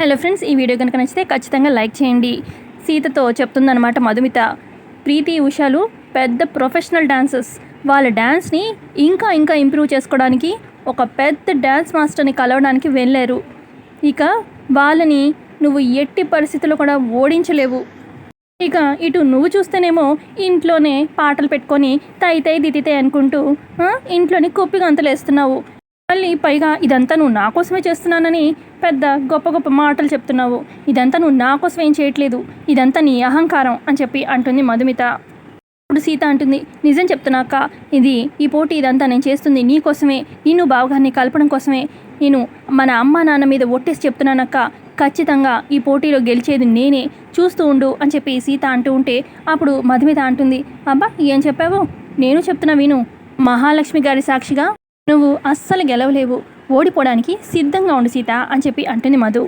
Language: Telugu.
హలో ఫ్రెండ్స్, ఈ వీడియో కనుక నచ్చితే ఖచ్చితంగా లైక్ చేయండి. సీతతో చెప్తుందన్నమాట మధుమిత. ప్రీతి, ఉషాలు పెద్ద ప్రొఫెషనల్ డాన్సర్స్. వాళ్ళ డ్యాన్స్ని ఇంకా ఇంప్రూవ్ చేసుకోవడానికి ఒక పెద్ద డ్యాన్స్ మాస్టర్ని కలవడానికి వెళ్ళారు. ఇక వాళ్ళని నువ్వు ఎట్టి పరిస్థితుల్లో కూడా ఓడించలేవు. ఇక ఇటు నువ్వు చూస్తేనేమో ఇంట్లోనే పాటలు పెట్టుకొని తై తై దితితే అనుకుంటూ ఇంట్లోని కుప్పిగా అంతలేస్తున్నావు. మళ్ళీ పైగా ఇదంతా నువ్వు నా కోసమే చేస్తున్నానని పెద్ద గొప్ప గొప్ప మాటలు చెప్తున్నావు. ఇదంతా నువ్వు నా కోసం ఏం చేయట్లేదు, ఇదంతా నీ అహంకారం అని చెప్పి అంటుంది మధుమిత. ఇప్పుడు సీత అంటుంది, నిజం చెప్తున్నాక ఈ పోటీ ఇదంతా నేను చేస్తుంది నీ కోసమే, నిన్ను బావగారిని కలపడం కోసమే. నేను మన అమ్మ నాన్న మీద ఒట్టేసి చెప్తున్నానక్క, ఖచ్చితంగా ఈ పోటీలో గెలిచేది నేనే, చూస్తూ ఉండు అని చెప్పి సీత అంటూ ఉంటే అప్పుడు మధుమిత అంటుంది, అబ్బా ఏం చెప్పావు, నేను చెప్తున్నా విను. మహాలక్ష్మి గారి సాక్షిగా నువ్వు అస్సలు గెలవలేవు, ఓడిపోవడానికి సిద్ధంగా ఉండు సీత అని చెప్పి అంటుంది మధు.